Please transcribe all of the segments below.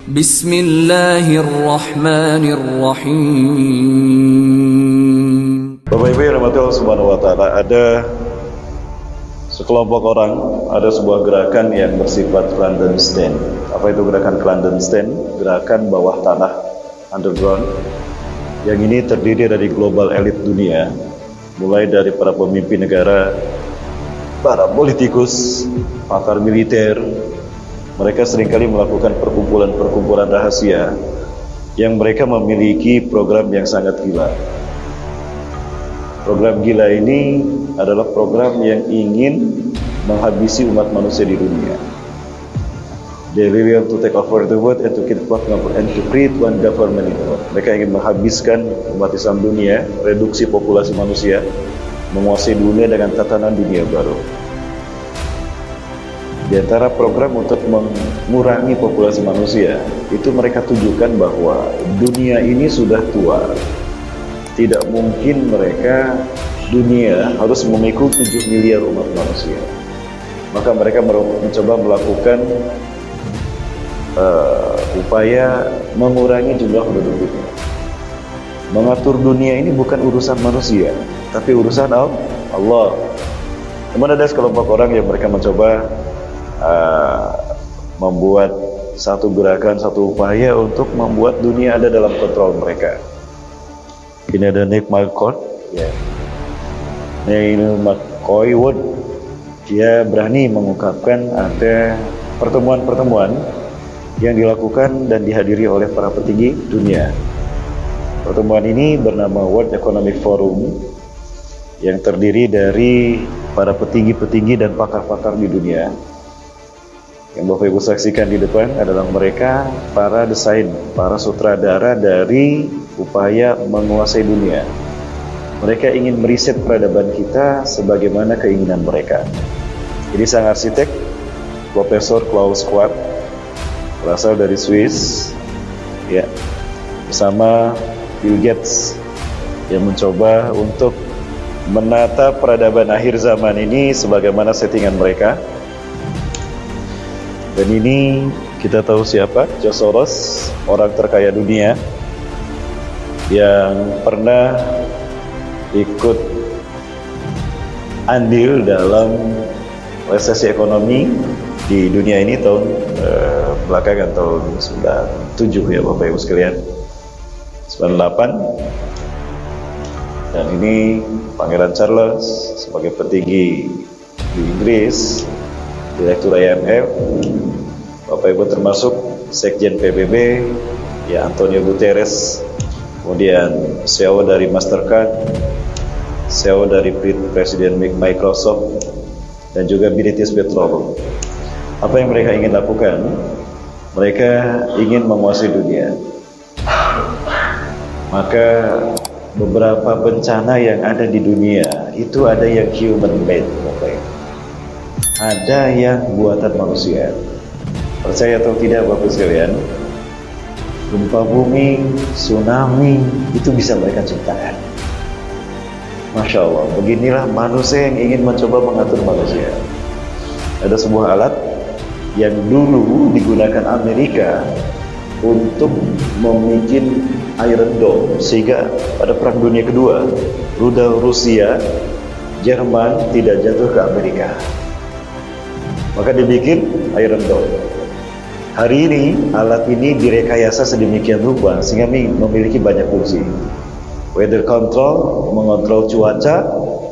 Bismillahirrahmanirrahim. Bapak Ibu yang dirahmati Allah Subhanahu wa taala, ada sekelompok orang, ada sebuah gerakan yang bersifat clandestine. Apa itu gerakan clandestine? Gerakan bawah tanah, underground. Yang ini terdiri dari global elit dunia, mulai dari para pemimpin negara, para politikus, pakar militer. Mereka seringkali melakukan perkumpulan-perkumpulan rahasia yang mereka memiliki program yang sangat gila. Program gila ini adalah program yang ingin menghabisi umat manusia di dunia. They really want to take over the world and to create one government in the world. Mereka ingin menghabiskan umat Islam dunia, reduksi populasi manusia, menguasai dunia dengan tatanan dunia baru. Di antara program untuk mengurangi populasi manusia, itu mereka tunjukkan bahwa dunia ini sudah tua. Tidak mungkin dunia harus memikul 7 miliar umat manusia. Maka mereka mencoba melakukan upaya mengurangi jumlah penduduk dunia. Mengatur dunia ini bukan urusan manusia, tapi urusan Allah. Namun ada sekelompok orang yang mereka mencoba membuat satu gerakan, satu upaya untuk membuat dunia ada dalam kontrol mereka. Ini ada Nick McCord, Neil McCoy Wood. Dia berani mengungkapkan ada pertemuan-pertemuan yang dilakukan dan dihadiri oleh para petinggi dunia. Pertemuan ini bernama World Economic Forum, yang terdiri dari para petinggi-petinggi dan pakar-pakar di dunia. Yang Bapak Ibu saksikan di depan adalah mereka para desain, para sutradara dari upaya menguasai dunia. Mereka ingin meriset peradaban kita sebagaimana keinginan mereka. Jadi sang arsitek, Profesor Klaus Schwab, berasal dari Swiss, bersama Bill Gates, yang mencoba untuk menata peradaban akhir zaman ini sebagaimana settingan mereka. Dan ini kita tahu siapa? George Soros, orang terkaya dunia yang pernah ikut andil dalam resesi ekonomi di dunia ini tahun belakangan, tahun 97 ya Bapak Ibu sekalian, 98. Dan ini Pangeran Charles sebagai petinggi di Inggris, Direktur IMF, Bapak Ibu termasuk Sekjen PBB, Antonio Guterres, kemudian CEO dari Mastercard, CEO dari Presiden Microsoft, dan juga British Petroleum. Apa yang mereka ingin lakukan? Mereka ingin menguasai dunia. Maka beberapa bencana yang ada di dunia itu ada yang human made, ada yang buatan manusia. Percaya atau tidak Bapak sekalian, gempa bumi, tsunami itu bisa mereka ciptakan. Masya Allah, beginilah manusia yang ingin mencoba mengatur manusia. Ada sebuah alat yang dulu digunakan Amerika untuk membuat Iron Dome, sehingga pada Perang Dunia Kedua, rudal Rusia, Jerman tidak jatuh ke Amerika. Maka dibikin Iron Dome. Hari ini alat ini direkayasa sedemikian rupa sehingga memiliki banyak fungsi. Weather control, mengontrol cuaca,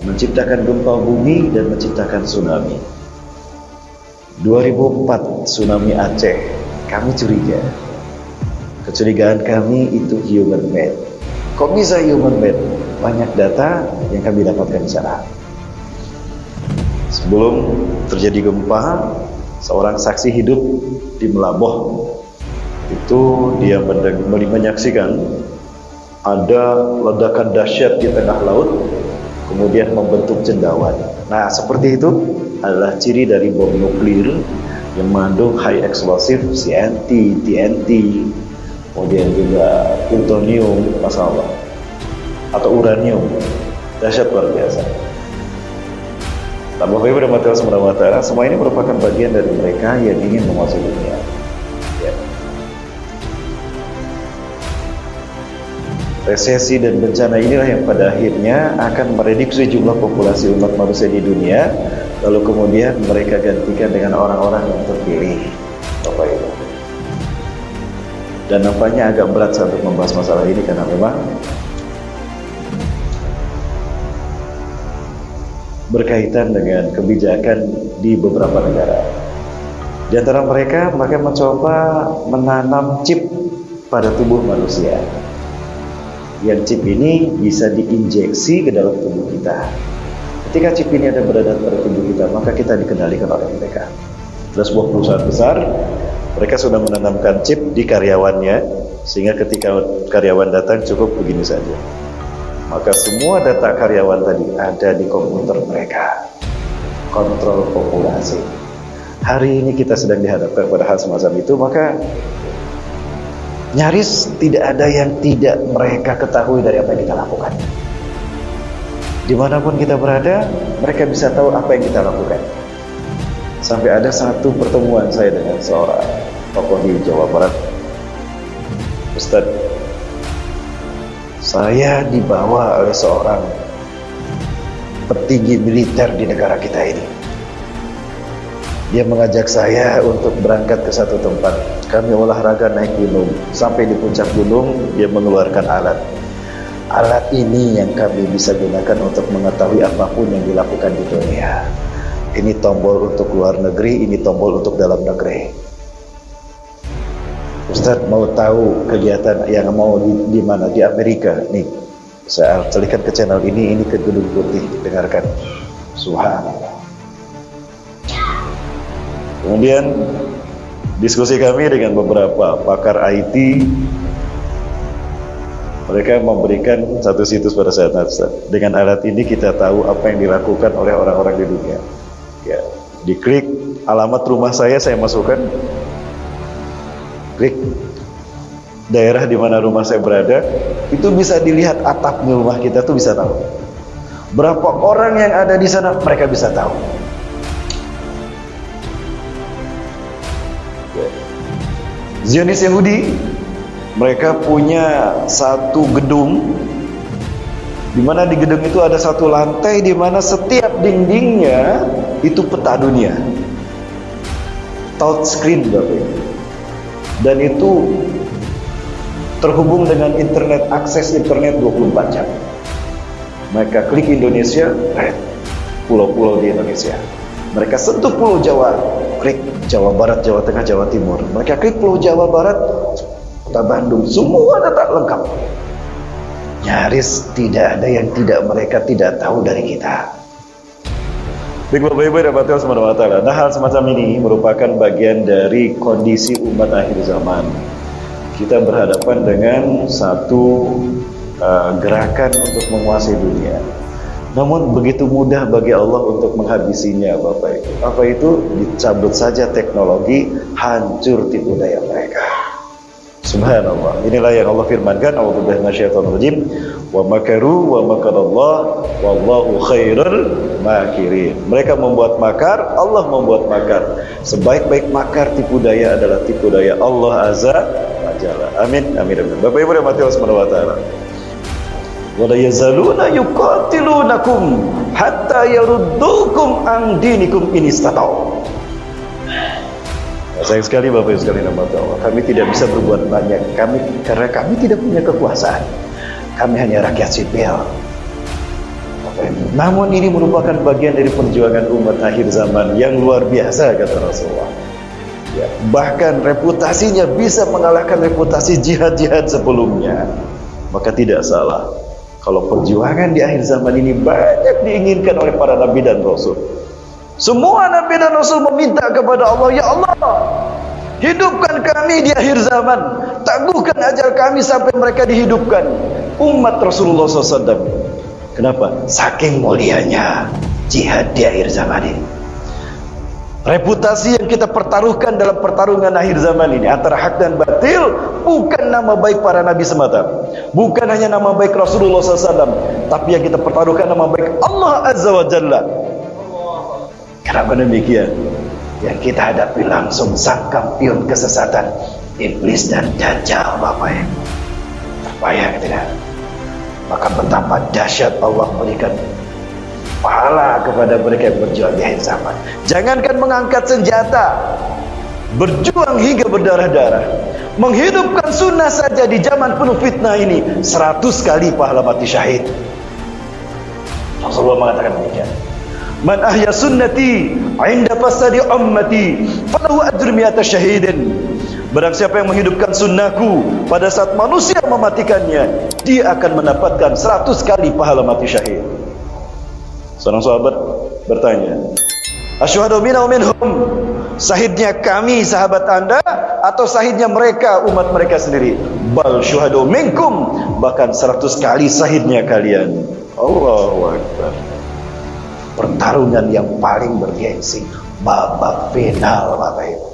menciptakan gempa bumi, dan menciptakan tsunami. 2004 tsunami Aceh, kami curiga. Kecurigaan kami itu human made. Kok bisa human made? Banyak data yang kami dapatkan di sana. Sebelum terjadi gempa, seorang saksi hidup di Melaboh itu dia menyaksikan ada ledakan dahsyat di tengah laut, kemudian membentuk cendawan. Nah, seperti itu adalah ciri dari bom nuklir yang mengandung high explosive TNT, kemudian juga plutonium, masalah, atau uranium. Dahsyat luar biasa. Bapak Ibu dan Bapak Subhanahu wa taala, semua ini merupakan bagian dari mereka yang ingin menguasai dunia. Resesi dan bencana inilah yang pada akhirnya akan mereduksi jumlah populasi umat manusia di dunia, lalu kemudian mereka gantikan dengan orang-orang yang terpilih, Bapak Ibu. Dan nampaknya agak berat saya untuk membahas masalah ini karena memang berkaitan dengan kebijakan di beberapa negara. Di antara mereka mencoba menanam chip pada tubuh manusia. Yang chip ini bisa diinjeksi ke dalam tubuh kita. Ketika chip ini ada berada pada tubuh kita, maka kita dikendalikan oleh mereka. Ada sebuah perusahaan besar, mereka sudah menanamkan chip di karyawannya, sehingga ketika karyawan datang cukup begini saja. Maka semua data karyawan tadi ada di komputer mereka. Kontrol populasi. Hari ini kita sedang dihadapkan pada hal semacam itu, maka nyaris tidak ada yang tidak mereka ketahui dari apa yang kita lakukan. Dimanapun kita berada, mereka bisa tahu apa yang kita lakukan. Sampai ada satu pertemuan saya dengan seorang tokoh di Jawa Barat. Ustaz, saya dibawa oleh seorang petinggi militer di negara kita ini. Dia mengajak saya untuk berangkat ke satu tempat. Kami olahraga naik gunung. Sampai di puncak gunung, dia mengeluarkan alat. Alat ini yang kami bisa gunakan untuk mengetahui apapun yang dilakukan di dunia. Ini tombol untuk luar negeri, ini tombol untuk dalam negeri. Ustaz mau tahu kegiatan yang mau di mana? Di Amerika. Nih, saya celikan ke channel ini ke Gedung Putih. Dengarkan. Subhanallah. Kemudian diskusi kami dengan beberapa pakar IT, mereka memberikan satu situs pada saat itu. Dengan alat ini kita tahu apa yang dilakukan oleh orang-orang di dunia. Ya, diklik alamat rumah saya masukkan, klik daerah di mana rumah saya berada, itu bisa dilihat atapnya rumah kita tuh bisa tahu. Berapa orang yang ada di sana mereka bisa tahu. Zionis Yahudi, mereka punya satu gedung, di mana di gedung itu ada satu lantai di mana setiap dindingnya itu peta dunia, touchscreen Bapak Ibu, dan itu terhubung dengan internet, akses internet 24 jam. Mereka klik Indonesia, pulau-pulau di Indonesia. Mereka sentuh Pulau Jawa, klik Jawa Barat, Jawa Tengah, Jawa Timur. Mereka klik Pulau Jawa Barat, Kota Bandung, semua data lengkap. Nyaris tidak ada yang mereka tidak tahu dari kita. Baik Bapak Ibu dan Bapak Subhanahu wa Ta'ala. Nah, hal semacam ini merupakan bagian dari kondisi umat akhir zaman. Kita berhadapan dengan satu gerakan untuk menguasai dunia. Namun begitu mudah bagi Allah untuk menghabisinya, Bapak Ibu. Apa itu? Dicabut saja teknologi, hancur tipu daya mereka. Subhanallah. Inilah yang Allah firmankan, a'udzubillahi minasyaitonir rajim, wa makaru wa makarallah wallahu khairul makirin. Mereka membuat makar, Allah membuat makar. Sebaik-baik makar tipu daya adalah tipu daya Allah Azza wa Jalla. Amin. Amin. Amin. Bapak Ibu dan Bapak Subhanahu wa Ta'ala. Wala yazaluna yuqatilunakum hatta yaruddukum an dinikum in istata'u. Sayang sekali Bapak Ibu sekalian Allah, kami tidak bisa berbuat banyak karena kami tidak punya kekuasaan. Kami hanya rakyat sipil. Namun ini merupakan bagian dari perjuangan umat akhir zaman yang luar biasa, kata Rasulullah. Ya, bahkan reputasinya bisa mengalahkan reputasi jihad-jihad sebelumnya. Maka tidak salah kalau perjuangan di akhir zaman ini banyak diinginkan oleh para nabi dan rasul. Semua nabi dan rasul meminta kepada Allah, ya Allah, hidupkan kami di akhir zaman, tangguhkan ajal kami sampai mereka dihidupkan. Umat Rasulullah SAW. Kenapa? Saking mulianya jihad di akhir zaman ini. Reputasi yang kita pertaruhkan dalam pertarungan akhir zaman ini antara hak dan batil bukan nama baik para nabi semata, bukan hanya nama baik Rasulullah SAW, tapi yang kita pertaruhkan nama baik Allah Azza wa Jalla. Kenapa demikian? Yang kita hadapi langsung sang kampion kesesatan, iblis dan dajjal, Bapak Ibu. Terbayang tidak? maka betapa dahsyat Allah berikan pahala kepada mereka yang berjuang di akhir zaman. Jangankan mengangkat senjata, berjuang hingga berdarah-darah, menghidupkan sunnah saja di zaman penuh fitnah ini 100 kali pahala mati syahid. Rasulullah mengatakan demikian. Man ahya sunnati 'inda fasadi ummati falahu ajru mi'ata syahidin. Barang siapa yang menghidupkan sunnahku pada saat manusia mematikannya, dia akan mendapatkan 100 kali pahala mati syahid. Seorang sahabat bertanya, asyhadu minna wa minhum, syahidnya kami sahabat anda atau syahidnya mereka umat mereka sendiri? Bal syuhadu minkum, bahkan 100 kali syahidnya kalian. Allahu Akbar. Pertarungan yang paling bergengsi, babak final Bapak Ibu.